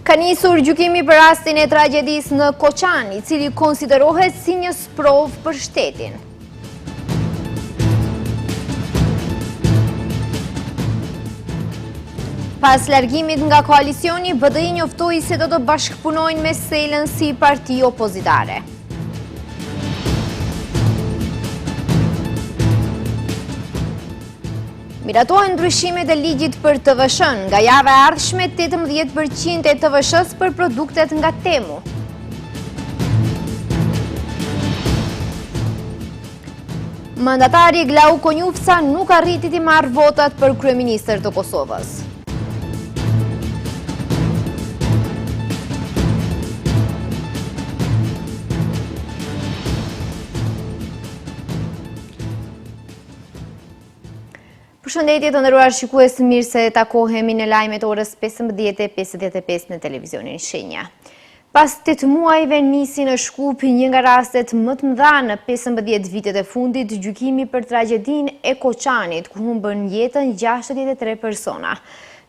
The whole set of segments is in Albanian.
Ka nisur gjykimi për rastin e tragjedisë në Koçan, i cili konsiderohet si një sprovë për shtetin. Pas largimit nga koalicioni, BDI njoftoi se do të bashkëpunojnë me Selën si parti opozitare. Miratohen ndryshimet e ligjit për TVSH-n. Nga java e ardhshme, 18% e TVSH-s për produktet nga Temu. Mandatari Glauko Njufca nuk arriti të marrë votat për kryeministër të Kosovës. Përshëndetje të nderuar shikues, mirë se takohemi në lajmet orës 15:55 në televizionin Shenja. Pas 8 muajve nisi në Shkup një nga rastet më të mëdha në 15 vitet e fundit, gjykimi për tragjedinë e Koçanit, ku humbën jetën 63 persona.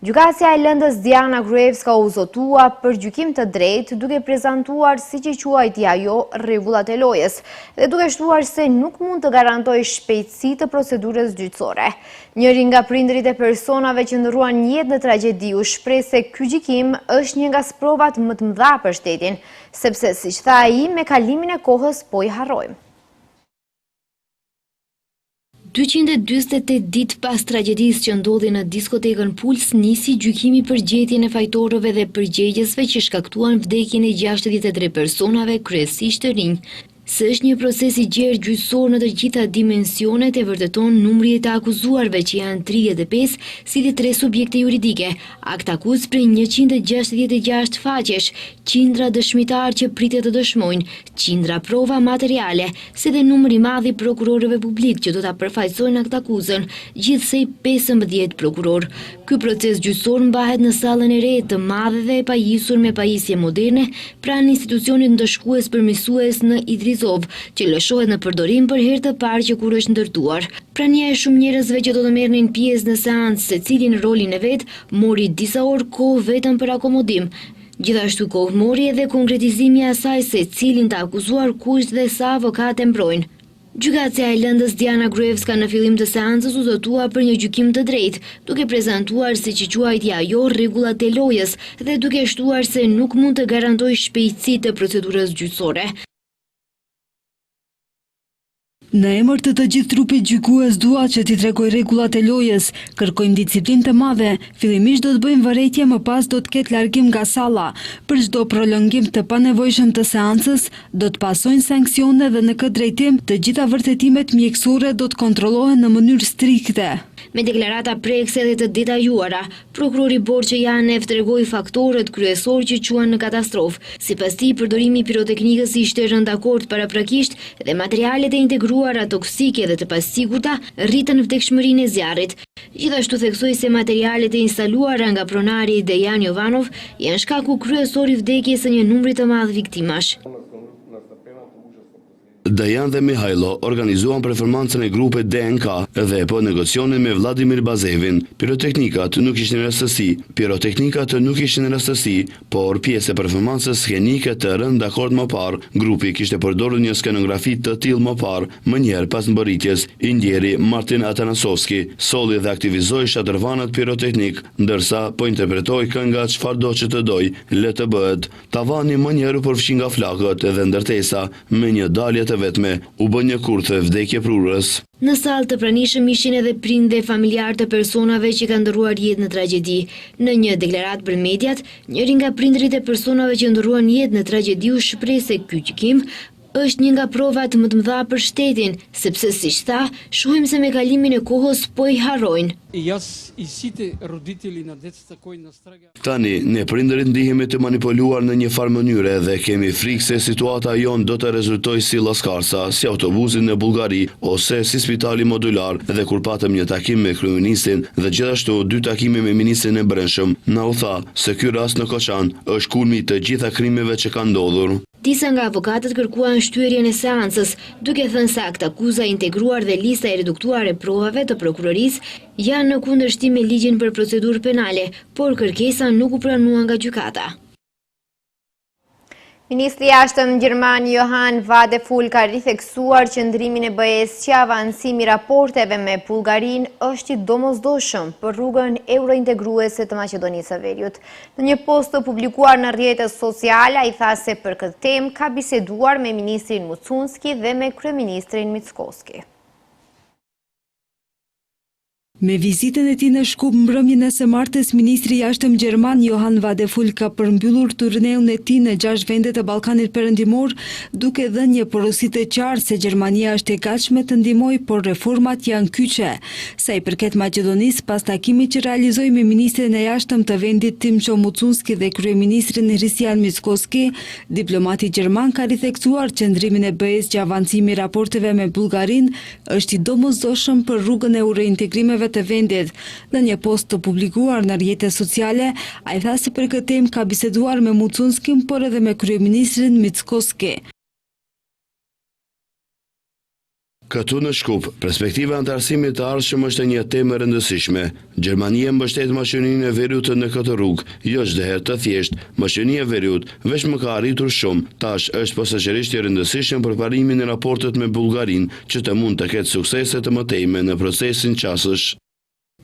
Gjykatësia e lëndës Diana Gruevska u zotua për gjykim të drejtë, duke prezantuar siç i quajti ajo rregullat e lojës dhe duke shtuar se nuk mund të garantojë shpejtësi të procedurës gjyqësore. Njëri nga prindërit e personave që ndruan jetë në tragjedi u shpreh se ky gjykim është një nga sprovat më të mëdha për shtetin, sepse siç tha ai, me kalimin e kohës po i harrojmë. 248 ditë pas tragjedisë që ndodhi në diskotekën Puls, nisi gjykimi për gjetjen e fajtorëve dhe përgjegjësve që shkaktuan vdekjen e 63 personave, kryesisht të rinj. Se është një proces i gjerë gjyqësor në të gjitha dimensionet, e vërteton numri i të akuzuarve që janë 35, si dhe 3 subjekte juridike, akt akuz për 166 faqesh, qindra dëshmitar që pritet të dëshmojnë, qindra prova materiale, si dhe numri i madh i prokurorëve publik që do ta përfaqësojnë akt akuzën, gjithsej 15 prokuror. Ky proces gjyqësor mbahet në sallën e re të madhe dhe e pajisur me pajisje moderne pranë institucionit ndëshkues përmirësues në Idrizov, që lëshohet në përdorim për herë të parë që kur është ndërtuar. Prania e shumë njerëzve që do të merrnin pjesë në seancë, secili në rolin e vet, mori disa orë kohë vetëm për akomodim. Gjithashtu kohë mori edhe konkretizimi i asaj se cilin të akuzuar, kush dhe sa avokate mbrojnë. Gjykatësia e lëndës Diana Gruevska në fillim të seancës u zotua për një gjykim të drejtë, duke prezantuar siç i quajti ajo rregullat e lojës dhe duke shtuar se nuk mund të garantojë shpejtësi të procedurës gjyqësore. Në emër të gjithë trupit gjykues dua që t'i tregoj rregullat e lojës, kërkojmë disiplinë të madhe, fillimisht do të bëjmë vërejtje, më pas do të ketë largim nga salla. Për çdo prolongim të panevojshëm të seancës, do të pasojnë sanksione dhe në këtë drejtim të gjitha vërtetimet mjekësore do të kontrollohen në mënyrë strikte. Me deklarata prekse dhe të detajuara, prokurori Borçe Janev tregoi faktorët kryesor që quan në katastrofë. Sipas tij, përdorimi i piroteknikës ishte rënë dakord paraprakisht dhe materialet e integruara toksike dhe të pasigurta rritën vdekshmërinë e zjarrit. Gjithashtu theksoi se materialet e instaluara nga pronari Dejan Jovanov janë shkaku kryesor i vdekjes së një numri të madh viktimash. Dajan dhe Mihajlo organizuan performancën e grupit DNK dhe po negocionin me Vladimir Bazevin. Piroteknikat nuk ishin rastësi, por pjesë e performancës skenike të rënë dakord më parë. Grupi kishte përdorur një skenografi të tillë më parë, më njëherë pas mbërritjes, i ndjeri Martin Atanasovski, solli dhe aktivizoi shadrvanët piroteknik, ndërsa po interpretoi kënga çfarëdo që të doj, le të bëhet. Tavani më njëherë u përfshi nga flakët dhe ndërtesa me një dalje të vetme, u bë një kurthë vdekje prurës. Në sallë të pranishëm ishin edhe prindë dhe familjarë të personave që kanë ndërruar jetë në tragjedi. Në një deklaratë për mediat, njëri nga prindërit e personave që ndërruan jetë në tragjedi u shpreh se ky gjykim është një nga provat më të mëdha për shtetin, sepse siç tha, shohim se me kalimin e kohës po i harrojnë. Tani, ne prindërit ndihemi të manipuluar në një farë mënyre dhe kemi frikë se situata jonë do të rezultojë si Laskarsa, si autobusin në Bullgari, ose si spitali modular, dhe kur patëm një takim me kryeministin dhe gjithashtu 2 takime me ministrin e Brendshëm, na u tha se ky rast në Koçan është kulmi të gjitha krimeve që kanë ndodhur. Disa nga avokatët kërkuan shtyerjen e seancës, duke thënë se akt akuza integruar dhe lista e reduktuar e provave të prokurorisë janë në kundërshtim me ligjin për procedurë penale, por kërkesa nuk u pranua nga gjykata. Ministri i Jashtëm Gjerman Johan Vadeful ka ritheksuar qëndrimin e BE-s që avancimi raporteve me Bullgarinë është i domosdoshëm për rrugën eurointegruese të Maqedonisë së Veriut. Në një post të publikuar në rrjetet sociale, ai tha se për këtë temë ka biseduar me ministrin Mucunski dhe me kryeministrin Mickoski. Me vizitën e tij në Shkup mbrëmjen e së martes, ministri i Jashtëm Gjerman Johan Vadeful ka përmbyllur turneun e tij në 6 vende të Ballkanit Perëndimor, duke dhënë një porosi të qartë se Gjermania është e gatshme të ndihmojë, por reformat janë kyçe. Sa i përket Maqedonisë, pas takimit që realizoi me ministrin e Jashtëm të vendit Timço Mucunski dhe kryeministrin Hristijan Mickoski, diplomati gjerman ka ritheksuar qëndrimin e BE-s që avancimi i raporteve me Bullgarinë është i domosdoshëm për rrugën e reintegrimeve të vendit. Në një post të publikuar në rrjetet sociale, ai tha se për këtë temë ka biseduar me Mucunskin, por edhe me kryeministrin Mickoski. Këtu në Shkup, perspektiva antarësimit të ardhshëm është një temë e rëndësishme. Gjermania mbështet Maqedoninë e Veriut në këtë rrugë, jo çdo herë të thjeshtë. Maqedonia e Veriut veç më ka arritur shumë, tash është posaçërisht i rëndësishëm për parimin e raportet me Bullgarinë, që të mund të ketë suksese të mëtejme në procesin qasësh.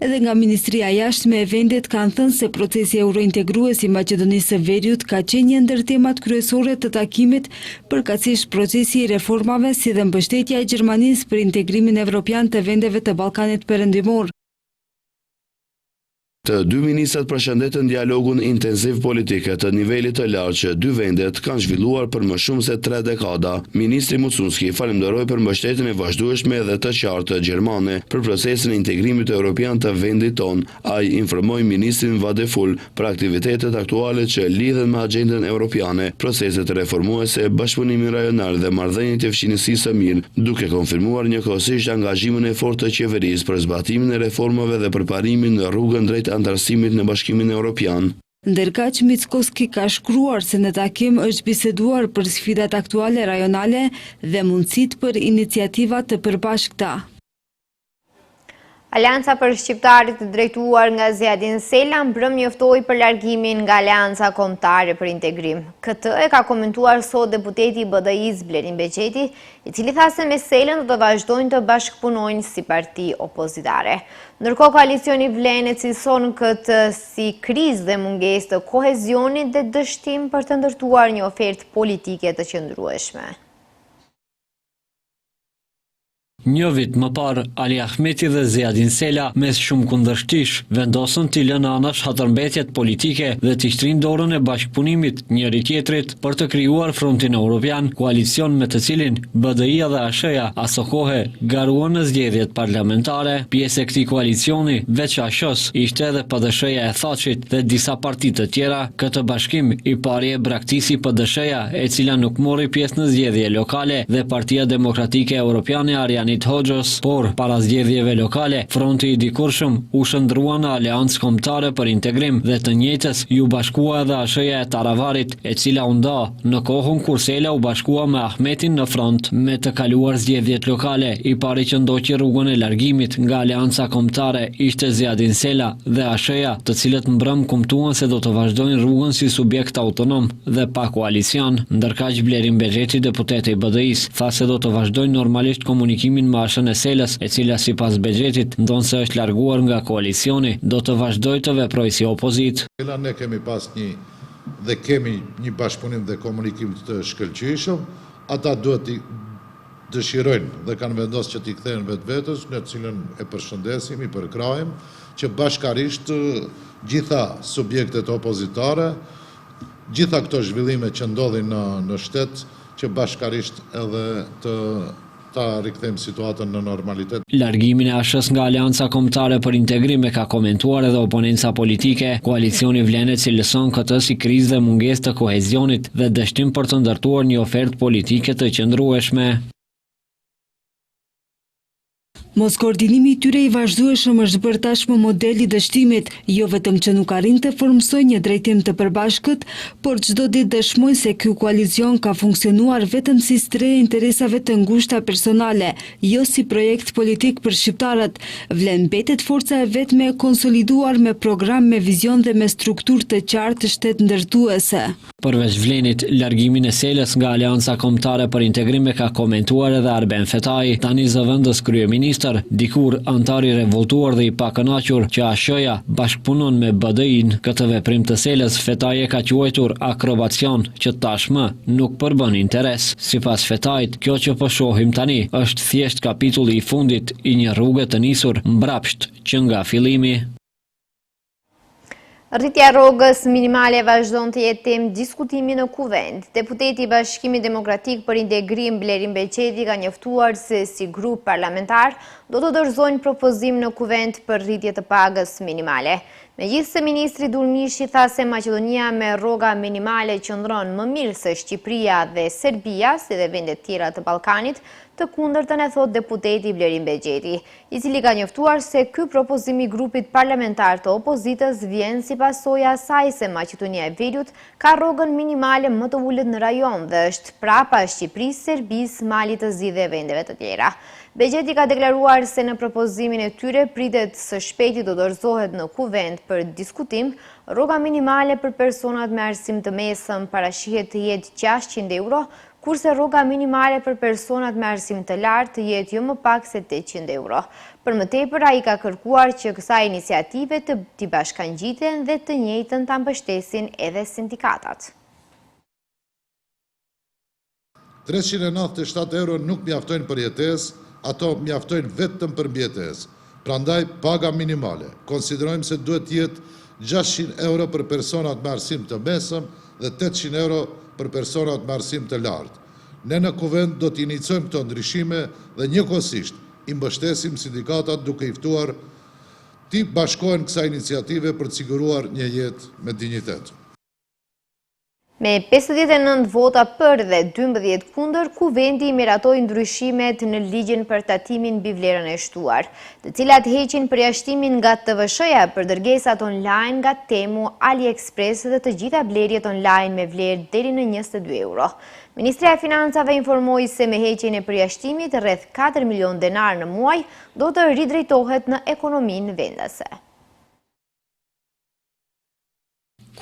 Edhe nga Ministria e Jashtme e vendit kanë thënë se procesi eurointegrues i Maqedonisë së Veriut ka qenë një ndër temat kryesore të takimit, përkatësisht procesi i reformave si dhe mbështetja e Gjermanisë për integrimin evropian të vendeve të Ballkanit Perëndimor. Të dy ministrat përshëndetën dialogun intensiv politike të nivelit të lartë që dy vendet kanë zhvilluar për më shumë se 3 dekada. Ministri Mucunski falenderoi për mbështetjen e vazhdueshme dhe të qartë gjermane për procesin e integrimit evropian të vendit ton. Ai informoi ministrin Vadeful për aktivitetet aktuale që lidhen me agjendën europiane, proceset reformuese, bashkëpunimin rajonal dhe marrëdhëniet e fqinjësisë së mirë, duke konfirmuar njëkohësisht angazhimin e fortë të qeverisë për zbatimin e reformave dhe përparimin në rrugën drejt antarësimit në Bashkimin Evropian. Ndërkaq Mickoski ka shkruar se në takim është biseduar për sfidat aktuale rajonale dhe mundësitë për iniciativa të përbashkëta. Alianca për shqiptarit drejtuar nga Zjadin Sela mbrëm njoftoi për largimin nga Alianca Kombëtare për Integrim. Këtë e ka komentuar sot deputeti i BDI-s Blerin Beqeti, i cili tha se me Selën do të vazhdojnë të bashkëpunojnë si parti opozitare. Ndërkohë koalicioni vlen e cilëson këtë si krizë dhe mungesë të kohezionit dhe dështim për të ndërtuar një ofertë politike të qëndrueshme. Një vit më parë, Ali Ahmeti dhe Zjadin Sela mes shumë kundërshtish vendosën t'i lënë anash hatërmbetjet politike dhe t'i shtrinë dorën e bashkëpunimit njëri tjetrit për të krijuar Frontin Evropian, koalicion me të cilin BDI-ja dhe ASH-ja aso kohe garuan në zgjedhjet parlamentare. Pjesë e këtij koalicioni, veç ASH-s, ishte edhe PDSH-ja e Thaçit dhe disa parti të tjera. Këtë bashkim i pari e braktisi PDSH-ja, e cila nuk mori pjesë në zgjedhje lokale, dhe Partia Demokratike Evropiane Arjani Hoxhës, por para zgjedhjeve lokale, Fronti i dikurshëm u shndrua në Aleancë Kombëtare për Integrim dhe të njëjtës ju bashkua edhe ASH-ja e Taravarit, e cila u nda në kohën kur Sela u bashkua me Ahmetin në Front. Me të kaluar zgjedhjet lokale, i pari që ndoqi rrugën e largimit nga Aleanca Kombëtare ishte Zjadin Sela dhe ASH-ja, të cilët mbrëm kumtuan se do të vazhdojnë rrugën si subjekt autonom dhe pa koalicion. Ndërkaq Blerin Beqeti, deputeti i BDI-s, tha se do të vazhdojnë normalisht komunikimin me ASH-n e Selës, e cila sipas Beqetit, ndonë se është larguar nga koalicioni, do të vazhdojë të veprojë si opozit. Ne kemi pas kemi një bashkëpunim dhe komunikim të shkëlqyeshëm, ata duhet të dëshirojnë dhe kanë vendosur që t'i kthehen vetvetes, në cilën e përshëndesim, i përkrahim, që bashkarisht gjitha subjektet opozitare, gjitha këto zhvillime që ndodhin në shtet, që bashkarisht edhe ta rikthejmë situatën në normalitet. Largimin e ASH-s nga Aleanca Kombëtare për Integrim e ka komentuar edhe oponenca politike. Koalicioni vlen e cilëson këtë si krizë dhe mungesë të kohezionit dhe dështim për të ndërtuar një ofertë politike të qëndrueshme. Mos koordinimi i tyre i vazhdueshëm është bërë tashmë modeli dështimit, jo vetëm që nuk arrin të formsojë një drejtim të përbashkët, por çdo ditë dëshmojnë se ky koalicion ka funksionuar vetëm si strehe interesave të ngushta personale, jo si projekt politik për shqiptarët. Vlen mbetet forca e vetme e konsoliduar me program, me vizion dhe me strukturë të qartë shtet ndërtuese. Përveç vlenit, largimin e Selës nga Aleanca Kombëtare për Integrim e ka komentuar edhe Arben Fetai, tani zëvendës kryeministër, dikur antari revoltuar dhe i pakënaqur që ASH-ja bashkëpunon me BDI-n. Këtë veprim të Selës Fetai e ka quajtur akrobacion që tashmë nuk përbën interes. Sipas Fetait, kjo që po shohim tani është thjesht kapitulli i fundit i një rruge të nisur mbrapsht që nga fillimi. Rritja rrogës minimale vazhdon të jetë temë diskutimi në kuvend. Deputeti i Bashkimit Demokratik për Integrim Blerim Beqeti ka njoftuar se si grup parlamentar do të dorëzojnë propozim në kuvend për rritje të pagës minimale. Megjithëse ministri Durmishi tha se Maqedonia me rroga minimale qëndron më mirë se Shqipëria dhe Serbia, si dhe vendet tjera të Ballkanit, të kundërtën e thot deputeti Blerim Beqeti, i cili ka njoftuar se ky propozim i grupit parlamentar të opozitës vjen si pasojë e asaj se Maqedonia e Veriut ka rrogën minimale më të ulët në rajon dhe është prapa Shqipërisë, Serbisë, Malit të Zi dhe vendeve të tjera. Beqeti ka deklaruar se në propozimin e tyre pritet së shpejti do dorëzohet në kuvend për diskutim, rroga minimale për personat me arsim të mesëm parashihet të jetë 600 euro, kurse rroga minimale për personat me arsim të lartë të jetë jo më pak se 800 euro. Për më tepër, ai ka kërkuar që kësaj iniciative të bashkangjiten dhe të njëjtën ta mbështesin edhe sindikatat. 397 euro nuk mjaftojnë për jetesë, ato mjaftojnë vetëm për mbjetesë. Prandaj paga minimale. Konsiderojmë se duhet të jetë 600 euro për personat me arsim të mesëm dhe 800 euro për personat me arsim të lartë. Ne në kuvend do të inicojmë këto ndryshime dhe njëkohësisht i mbështesim sindikatat duke i ftuar të bashkohen kësaj iniciative për të siguruar një jetë me dinjitet. Me 59 vota për dhe 12 kundër, kuvendi i miratoi ndryshimet në ligjin për tatimin mbi vlerën e shtuar, të cilat heqin përjashtimin nga TVSH-ja për dërgesat online nga Temu, AliExpress dhe të gjitha blerjet online me vlerë deri në 22 euro. Ministria e Financave informoi se me heqjen e përjashtimit rreth 4 milion denar në muaj do të ridrejtohet në ekonominë vendase.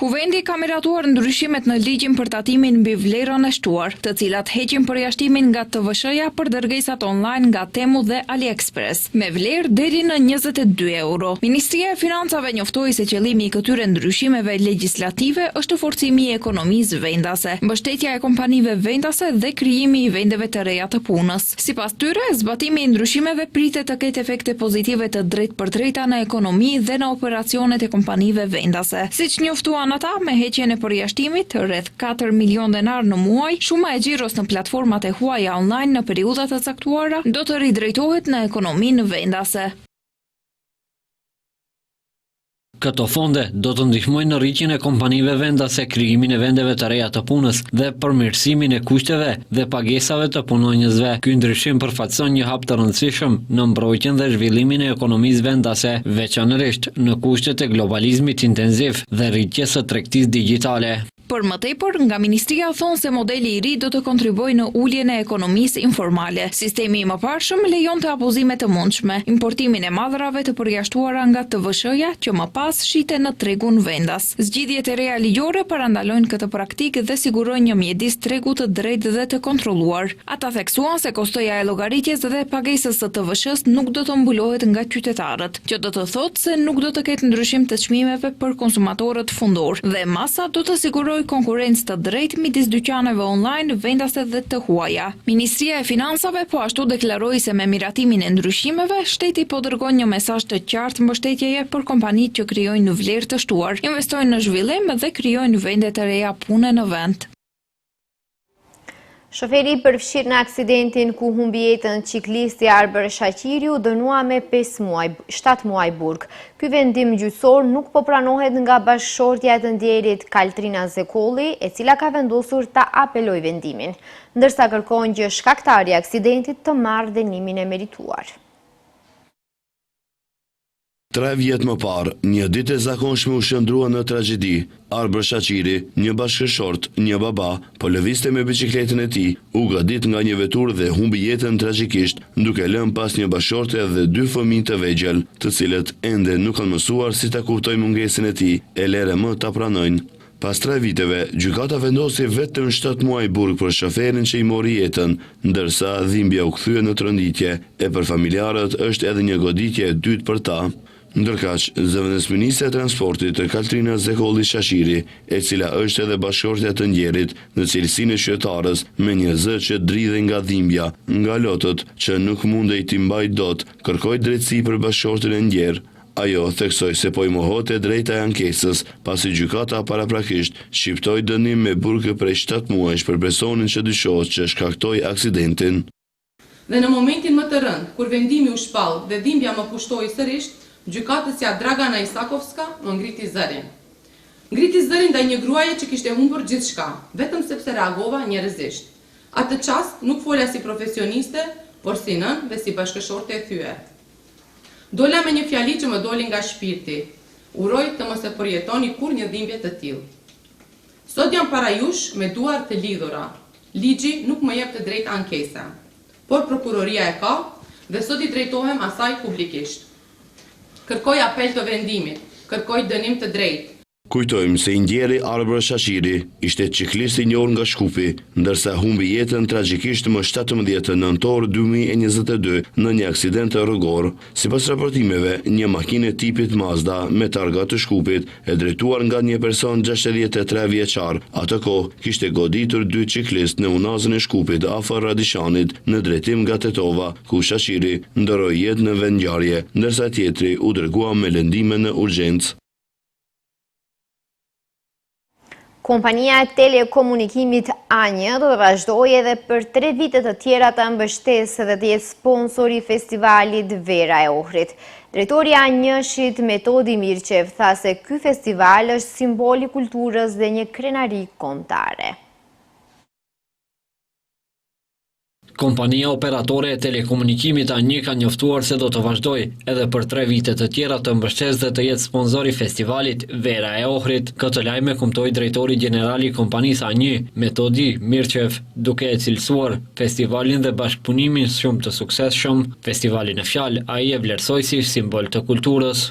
Kuvendi ka miratuar ndryshimet në ligjin për tatimin mbi vlerën e shtuar, të cilat heqin përjashtimin nga TVSH-ja për dërgesat online nga Temu dhe AliExpress, me vlerë deri në 22 euro. Ministria e Financave njoftoi se qëllimi i këtyre ndryshimeve legjislative është forcimi i ekonomisë vendase, mbështetja e kompanive vendase dhe krijimi i vendeve të reja të punës. Sipas tyre, zbatimi i ndryshimeve pritet të ketë efekte pozitive të drejtpërdrejta në ekonomi dhe në operacionet e kompanive vendase. Siç njoftuan ata, me heqjen e përjashtimit, rreth 4 milion denar në muaj, shuma e xhiros në platformat e huaja online në periudhat të caktuara do të ridrejtohet në ekonominë vendase. Këto fonde do të ndihmojnë në rritjen e kompanive vendase, krijimin e vendeve të reja të punës dhe përmirësimin e kushteve dhe pagesave të punonjësve. Ky ndryshim përfaqëson një hap të rëndësishëm në mbrojtjen dhe zhvillimin e ekonomisë vendase, veçanërisht në kushtet e globalizmit intenziv dhe rritjes së tregtisë digjitale. Për më tepër, nga Ministria thonë se modeli i ri do të kontribuojë në uljen e ekonomisë informale. Sistemi i mëparshëm lejon të apozime të mundshme, importimin e madhrave të përjashtuara nga TVSH-ja që më pas shiten në tregun vendas. Zgjidhjet e reja ligjore parandalojnë këtë praktikë dhe sigurojnë një mjedis tregu të drejtë dhe të kontrolluar. Ata theksuan se kostoja e llogaritjes dhe pagesës së TVSH-s nuk do të mbulohet nga qytetarët, që do të thotë se nuk do të ketë ndryshim të çmimeve për konsumatorët fundor dhe masa do të sigurojë konkurrencë të drejtë midis dyqaneve online, vendase dhe të huaja. Ministria e Financave po ashtu deklaroi se me miratimin e ndryshimeve, shteti po dërgon një mesazh të qartë mbështetjeje për kompanitë që krijojnë vlerë të shtuar, investojnë në zhvillim dhe krijojnë vende të reja pune në vend. Shoferi përfshirë në aksidentin ku humbi jetën ciklisti Arber Shaqiri u dënua me 7 muaj burg. Ky vendim gjyqësor nuk po pranohet nga bashkëshortja e të ndjerit Kaltrina Zekolli, e cila ka vendosur ta apelojë vendimin, ndërsa kërkon që shkaktari i aksidentit të marrë dënimin e merituar. 3 vjet më parë, një ditë e zakonshme u shndrua në tragjedi. Arbër Shaqiri, një bashkëshort, një baba, po lëvizte me biçikletën e tij, u godit nga një vetur dhe humbi jetën tragjikisht, duke lënë pas një bashkëshorte dhe 2 fëmijë të vegjël, të cilët ende nuk kanë mësuar si ta kuptojnë mungesën e tij, e lere më ta pranojnë. Pas 3 viteve, gjykata vendosi vetëm 7 muaj burg për shoferin që i mori jetën, ndërsa dhimbja u kthye në tronditje, e për familjarët është edhe një goditje e dytë për ta. Ndërkaq, zëvendësministja e transportit Kaltrina Zekolli Shaqiri, e cila është edhe bashkëshortja të Ndjerit në cilësinë e qytetarës, me një zë që dridhe nga dhimbja, nga lotët që nuk mundej t'i mbaj dot, kërkoi drejtësi për bashkëshortin e Ndjer. Ajo theksoi se po i mohote drejta e ankesës, pasi gjykata paraprakisht shqiptoi dënim me burg prej 7 muajsh për personin që dyshohet që shkaktoi aksidentin. Dhe në momentin më të rënd, kur vendimi u shpall dhe dhimbja më pushtoi sërish, gjykatësja Dragana Isakovska më ngriti zërin. Ngriti zërin ndaj një gruaje që kishte humbur gjithçka, vetëm sepse reagova njerëzisht. Atë çast nuk fola si profesioniste, por si nën dhe si bashkëshorte e thyer. Dola me një fjali që më doli nga shpirti. Uroj të mos e përjetoni kur një dhimbje të tillë. Sot jam para jush me duar të lidhura. Ligji nuk më jep të drejtë ankesa, por prokuroria e ka dhe sot i drejtohem asaj publikisht. Kërkoj apel të vendimit, kërkoj dënim të drejtë. Kujtojmë se i Ndjeri Arbër Shaqiri ishte ciklist i njohur nga Shkupi, ndërsa humbi jetën tragjikisht më 17 nëntor 2022 në një aksident rrugor. Sipas raportimeve, një makinë tipit Mazda me targa të Shkupit e drejtuar nga një person 63 vjeçar, atë kohë kishte goditur 2 ciklist në unazën e Shkupit afër Radishanit në drejtim nga Tetova, ku Shaqiri ndoroi jetë në vendngjarje, ndërsa tjetri u dërgua me lëndime në urgjencë. Kompania e telekomunikimit A1 do të vazhdojë edhe për 3 vite të tjera të mbështesë dhe të jetë sponsori i festivalit Vera e Ohrit. Drejtori A1-shit Metodi Mirqev tha se ky festival është simbol i kulturës dhe një krenari kombëtare. Kompania operatore e telekomunikimit A1 ka njoftuar se do të vazhdoj edhe për 3 vite të tjera të mbështesë dhe të jetë sponsor i festivalit Vera e Ohrit. Këtë lajm e kumtoi drejtori gjeneral i kompanisë A1, Metodi Mirqev, duke e cilësuar festivalin dhe bashkëpunimin shumë të suksesshëm. Festivalin në fjalë ai e vlerësoi si simbol të kulturës.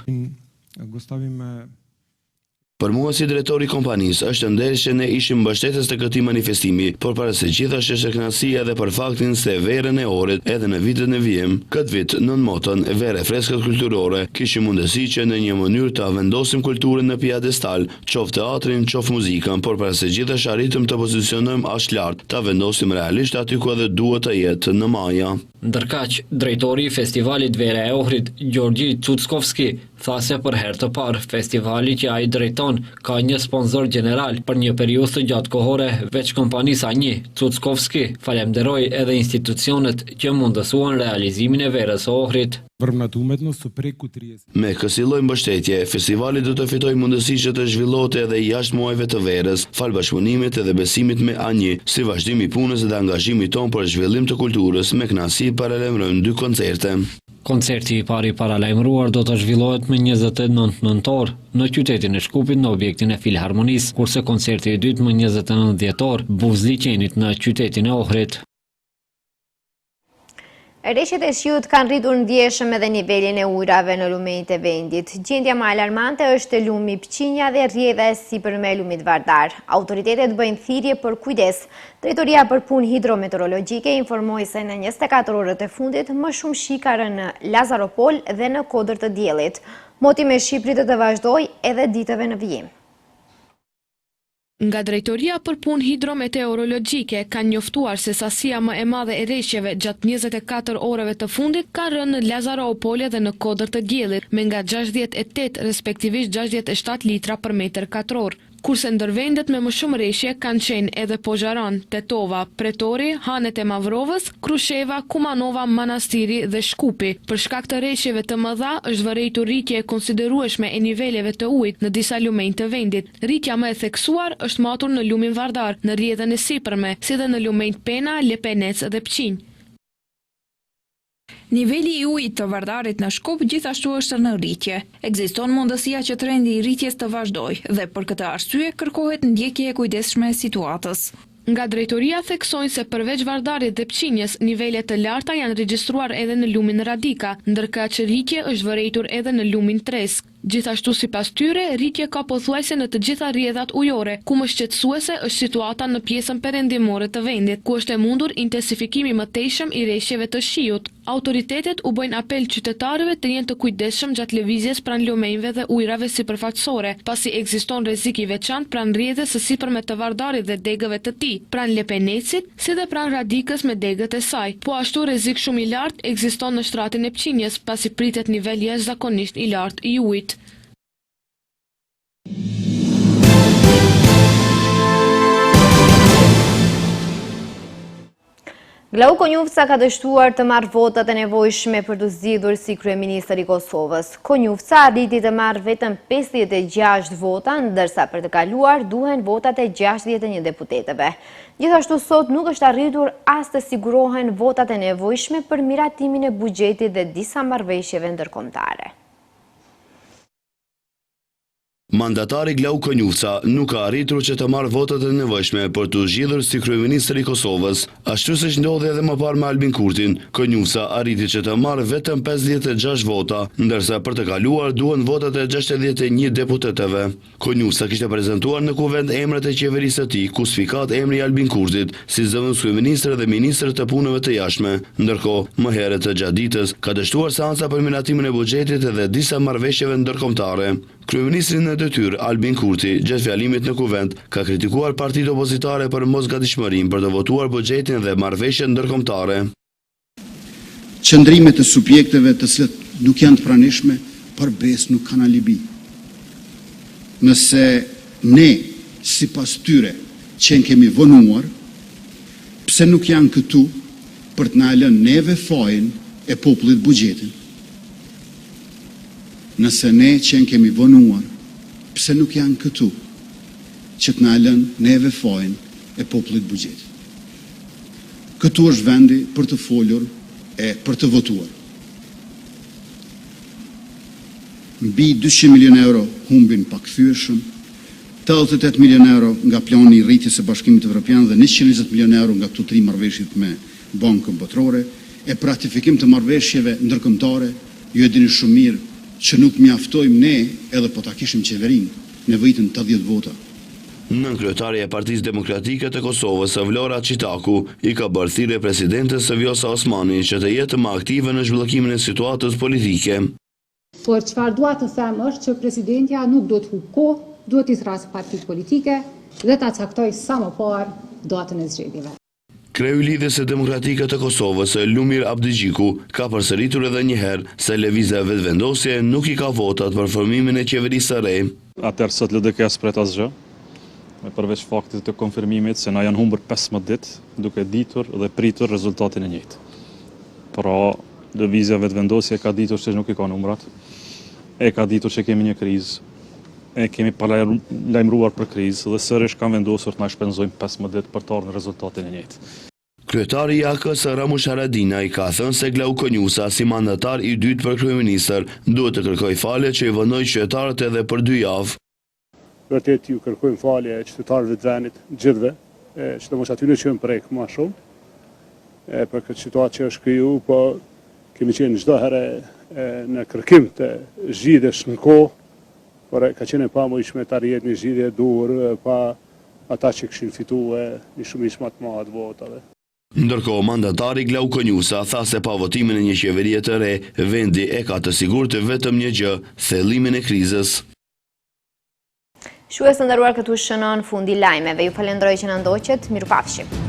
Për mua si drejtori i kompanisë është ndershë që ne ishim mbështetës të këtij manifestimi, por para se gjithashtu është kënaqësia edhe për faktin se Verën e Ohrit edhe në vitet e vijim, këtë vit nën moton Verë freskët kulturore, kishim mundësi që në një mënyrë të vendosim kulturën në piedestal, qoftë teatrin, qoftë muzikën, por para se gjithashtu arritëm të pozicionojmë aq lart, ta vendosim realisht aty ku edhe duhet të jetë, në Maja. Ndërkaq, drejtori i festivalit Vera e Ohrit, Gjorgji Cuckovski, tha se për herë të parë festivali që ai drejton ka një sponsor general për një periudhë të gjatë kohore, veç kompanisë A1. Cuckovski falenderoi edhe institucionet që mundësuan realizimin e Verës së Ohrit. Me kësi lloj mbështetje, festivali do të fitojë mundësi që të zhvillohet edhe jashtë muajve të verës, fal bashkëpunimit edhe besimit me A1, si vazhdim i punës dhe angazhimit ton për zhvillim të kulturës. Me kënaqësi paralajmërojmë 2 koncerte. Koncerti i parë i paralajmëruar do të zhvillohet me 29 nëntor në qytetin e Shkupit në objektin e Filharmonisë, kurse koncerti i dytë më 29 dhjetor Buzliqenit në qytetin e Ohrit. Rreshtet e shiut kanë rritur ndjeshëm edhe nivelin e ujrave në lumenjtë e vendit. Gjendja më alarmante është lumi Pqinja dhe rrjedha e sipërme e lumit Vardar. Autoritetet bëjnë thirrje për kujdes. Drejtoria për punë hidrometeorologjike informoi se në 24 orët e fundit më shumë shi ka rënë në Lazaropol dhe në Kodër të Diellit. Moti me shi pritet të vazhdojë edhe ditëve në vijim. Nga Drejtoria për punë hidrometeorologjike kanë njoftuar se sasia më e madhe e rreshjeve gjatë 24 orëve të fundit ka rënë në Lazaropol dhe në Kodër të Diellit me nga 68 respektivisht 67 litra për metër katror. Kurse ndërvendet me më shumë rreshje kanë qenë edhe Pozharan, Tetova, Pretori, Hanet e Mavrovës, Krusheva, Kumanova, Manastiri dhe Shkupi. Për shkak të rreshjeve të mëdha është vërejtur rritje e konsiderueshme e niveleve të ujit në disa lumenjë të vendit. Rritja më e theksuar është matur në lumin Vardar, në rrjedhën e sipërme, si dhe në lumenjtë Pena, Lepenec dhe Pqinj. Niveli i ujit të Vardarit në Shkup gjithashtu është në rritje. Ekziston mundësia që trendi i rritjes të vazhdojë dhe për këtë arsye kërkohet ndjekje e kujdesshme e situatës. Nga drejtoria theksojnë se përveç Vardarit dhe Pqinjes, nivelet të larta janë regjistruar edhe në lumin Radika, ndërka që rritje është vërejtur edhe në lumin Tresk. Gjithashtu sipas tyre, rritje ka pothuajse në të gjitha rrjedhat ujore, ku më shqetësuese është situata në pjesën perëndimore të vendit, ku është e mundur intensifikimi më tejshëm i rreshjeve të shiut. Autoritetet u bëjnë apel qytetarëve të jenë të kujdesshëm gjatë lëvizjes pranë lumenjve dhe ujrave sipërfaqësore, pasi ekziston rrezik i veçantë pranë rrjedhës së sipërme të Vardarit dhe degëve të tij, pranë Lepenecit, si dhe pranë Radikës me degët e saj. Po ashtu rrezik shumë i lartë ekziston në shtratin e Pqinjes, pasi pritet nivel jashtëzakonisht i lartë i ujit. Glau Konjufca ka dështuar të marrë votat e nevojshme për të zgjidhur si kryeministër i Kosovës. Konjufca arriti të marrë vetëm 56 vota, ndërsa për të kaluar duhen votat e 61 deputetëve. Gjithashtu sot nuk është arritur as të sigurohen votat e nevojshme për miratimin e buxhetit dhe disa marrëveshjeve ndërkombëtare. Mandatari Glau Konjufca nuk ka arritur që të marrë votat e nevojshme për të zgjidhur si kryeministër i Kosovës, ashtu siç ndodhi edhe më parë me Albin Kurtin. Konjufca arriti që të marrë vetëm 56 vota, ndërsa për të kaluar duhen votat e 61 deputetëve. Konjufca kishte prezantuar në kuvend emrat e qeverisë së tij, ku sfikat emri i Albin Kurtit si zëvendës kryeministër dhe ministër të punëve të jashtme. Ndërkohë, më herët gjatë ditës ka dështuar seanca për miratimin e buxhetit dhe disa marrëveshjeve ndërkombëtare. Kryeministri në detyrë Albin Kurti, gjatë fjalimit në kuvend, ka kritikuar partitë opozitare për mosgatishmërinë për të votuar buxhetin dhe marrëveshjet ndërkombëtare. Qëndrimet e subjekteve të cilët nuk janë të pranishme, përbes nuk kanë alibi. Nëse ne, sipas tyre, që kemi vonuar, pse nuk janë këtu për të na lënë neve fajin e popullit buxhetin? Nëse ne që kemi vonuar, pse nuk janë këtu që të na lënë neve fajin e popullit buxhetit? Këtu është vendi për të folur e për të votuar. Mbi 200 milion euro humbin pakëthyeshëm, 88 milion euro nga plani i rritjes së Bashkimit Evropian dhe 120 milion euro nga këto 3 marrëveshjet me Bankën Botërore, e për ratifikim të marrëveshjeve ndërkombëtare, ju e dini shumë mirë që nuk mjaftojmë ne edhe po ta kishim qeverinë, nevojitën 80 vota. Nënkryetari e Partisë Demokratike të Kosovës, Vlora Çitaku, i ka bërë thirrje presidentes së Vjosa Osmani që të jetë më aktive në zhvillëkimin e situatës politike. Por çfarë dua të them është që presidentja nuk do të humbë kohë, duhet të thrasë partitë politike dhe ta caktojë sa më parë datën e zgjedhjeve. Kreu i Lidhjes së Demokratike të Kosovës, Lumir Abdigjiku, ka përsëritur edhe një herë se lëvizja vetëvendosje nuk i ka votat për formimin e qeverisë së re. Atëherë sot LDK s'pret asgjë, përveç faktit të konfirmimit se na janë humbur 15 ditë, duke ditur dhe pritur rezultatin e njëjtë. Pra, lëvizja vetëvendosje ka ditur se nuk i ka numrat, e ka ditur që kemi një krizë, e kemi palajmëruar për krizë dhe sërish kanë vendosur të na shpenzojmë 15 ditë për të ardhur në rezultatin e njëjtë. Kryetari i AK-s Ramush Haradinaj ka thënë se Glau Konjufca si mandatar i dytë për kryeministër duhet të kërkojë falje që i vënoi qytetarët edhe për 2 javë. Vërtet ju kërkojmë falje qytetarëve të vendit, gjithëve, sidomos atyre që janë prek më shumë, për këtë situatë që është kriju, po kemi qenë çdo herë në kërkim të zgjidhjes në kohë, por ka qenë e pamundshme ta rrihet një zgjidhje dur pa ata që kishin fituar një shumicë më të madhe të votave. Ndërkohë, mandatari Glau Konjufca tha se pa votimin e një qeverie të re, vendi e ka të sigurtë vetëm një gjë, thellimin e krizës. Shues të nderuar, këtu shënon fundi lajmeve. Ju falenderoj që na ndoqët. Mirupafshim.